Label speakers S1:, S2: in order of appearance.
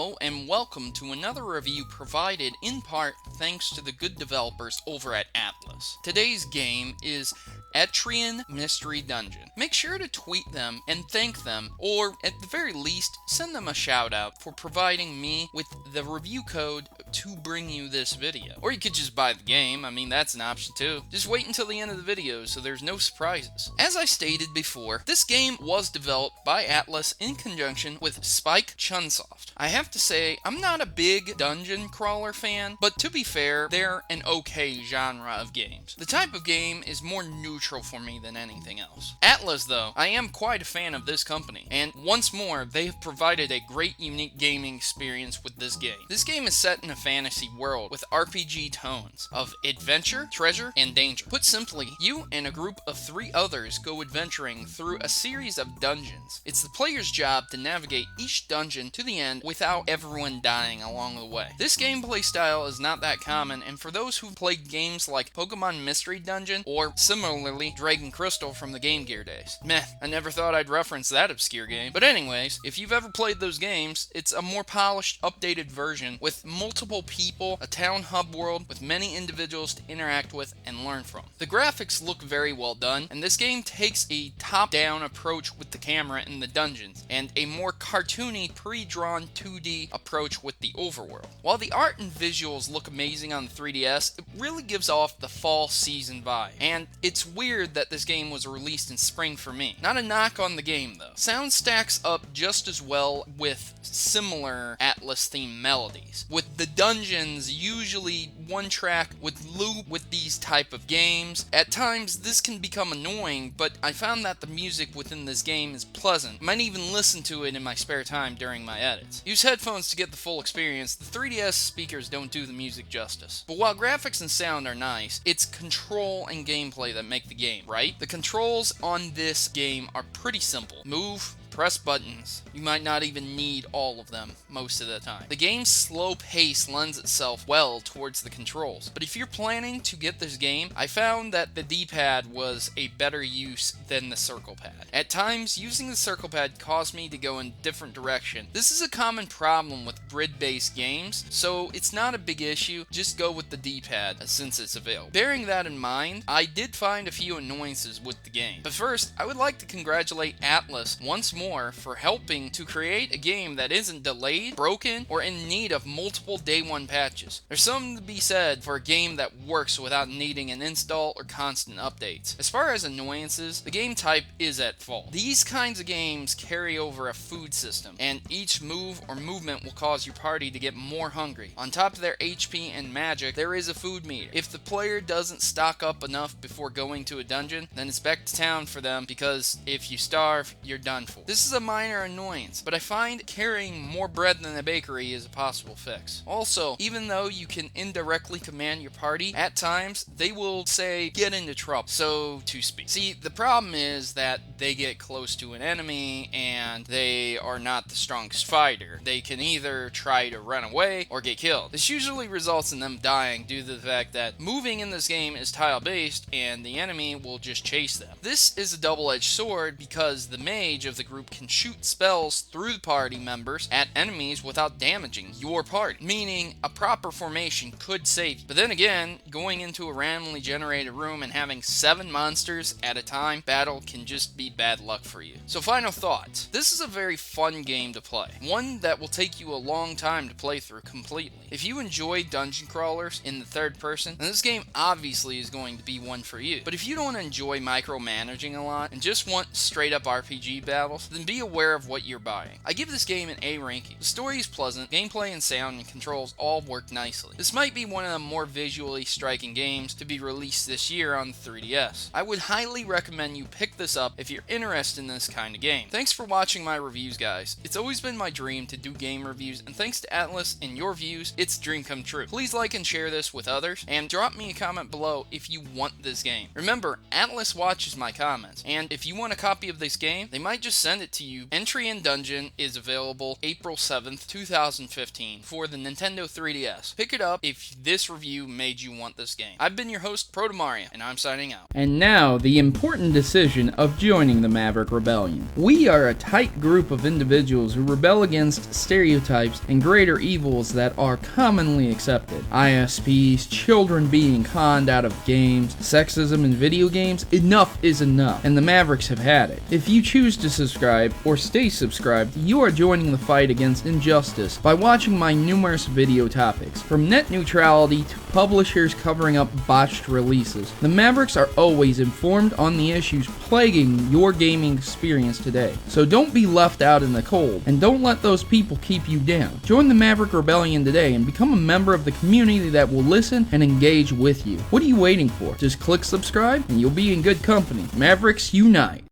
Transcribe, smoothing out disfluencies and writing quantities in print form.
S1: Hello and welcome to another review provided in part thanks to the good developers over at Atlas. Today's game is Etrian Mystery Dungeon. Make sure to tweet them and thank them, or at the very least, send them a shout out for providing me with the review code to bring you this video. Or you could just buy the game, I mean that's an option too. Just wait until the end of the video so there's no surprises. As I stated before, this game was developed by Atlas in conjunction with Spike Chunsoft. I have to say, I'm not a big dungeon crawler fan, but to be fair, they're an okay genre of games. The type of game is more neutral for me than anything else. Atlas, though, I am quite a fan of this company, and once more, they have provided a great unique gaming experience with this game. This game is set in a fantasy world with RPG tones of adventure, treasure, and danger. Put simply, you and a group of 3 others go adventuring through a series of dungeons. It's the player's job to navigate each dungeon to the end without everyone dying along the way. This gameplay style is not that common, and for those who've played games like Pokemon Mystery Dungeon or similarly Dragon Crystal from the Game Gear days. Meh, I never thought I'd reference that obscure game. But anyways, if you've ever played those games, it's a more polished, updated version with multiple people, a town hub world with many individuals to interact with and learn from. The graphics look very well done, and this game takes a top-down approach with the camera in the dungeons, and a more cartoony, pre-drawn 2D approach with the overworld. While the art and visuals look amazing on the 3DS, it really gives off the fall season vibe, and it's weird that this game was released in spring for me. Not a knock on the game though. Sound stacks up just as well with similar Atlas-themed melodies, with the dungeons usually one track with loop with these type of games. At times this can become annoying, but I found that the music within this game is pleasant. I might even listen to it in my spare time during my edits. Use headphones to get the full experience. The 3DS speakers don't do the music justice. But while graphics and sound are nice, it's control and gameplay that make the game, right? The controls on this game are pretty simple. Move, press buttons. You might not even need all of them most of the time. The game's slow pace lends itself well towards the controls, but if you're planning to get this game, I found that the D-pad was a better use than the circle pad. At times, using the circle pad caused me to go in a different direction. This is a common problem with grid-based games, so it's not a big issue. Just go with the D-pad since it's available. Bearing that in mind, I did find a few annoyances with the game. But first, I would like to congratulate Atlas once more for helping to create a game that isn't delayed, broken, or in need of multiple day one patches. There's something to be said for a game that works without needing an install or constant updates. As far as annoyances, the game type is at fault. These kinds of games carry over a food system, and each move or movement will cause your party to get more hungry. On top of their HP and magic, there is a food meter. If the player doesn't stock up enough before going to a dungeon, then it's back to town for them, because if you starve, you're done for. This is a minor annoyance, but I find carrying more bread than a bakery is a possible fix. Also, even though you can indirectly command your party, at times they will say, get into trouble, so to speak. See, the problem is that they get close to an enemy and they are not the strongest fighter. They can either try to run away or get killed. This usually results in them dying due to the fact that moving in this game is tile-based and the enemy will just chase them. This is a double-edged sword because the mage of the group can shoot spells through the party members at enemies without damaging your party, meaning a proper formation could save you. But then again, going into a randomly generated room and having 7 monsters at a time battle can just be bad luck for you. So final thoughts. This is a very fun game to play, one that will take you a long time to play through completely. If you enjoy dungeon crawlers in the third person, then this game obviously is going to be one for you. But if you don't enjoy micromanaging a lot and just want straight up RPG battles, then be aware of what you're buying. I give this game an A ranking. The story is pleasant, gameplay and sound and controls all work nicely. This might be one of the more visually striking games to be released this year on the 3DS. I would highly recommend you pick this up if you're interested in this kind of game. Thanks for watching my reviews, guys. It's always been my dream to do game reviews, and thanks to Atlas and your views, it's a dream come true. Please like and share this with others, and drop me a comment below if you want this game. Remember, Atlas watches my comments, and if you want a copy of this game, they might just send recommend it to you. Etrian Dungeon is available April 7th, 2015 for the Nintendo 3DS. Pick it up if this review made you want this game. I've been your host, Protomario, and I'm signing out.
S2: And now, the important decision of joining the Maverick Rebellion. We are a tight group of individuals who rebel against stereotypes and greater evils that are commonly accepted. ISPs, children being conned out of games, sexism in video games. Enough is enough, and the Mavericks have had it. If you choose to subscribe or stay subscribed, you are joining the fight against injustice by watching my numerous video topics, from net neutrality to publishers covering up botched releases. The Mavericks are always informed on the issues plaguing your gaming experience today, so don't be left out in the cold, and don't let those people keep you down. Join the Maverick Rebellion today and become a member of the community that will listen and engage with you. What are you waiting for? Just click subscribe and you'll be in good company. Mavericks unite!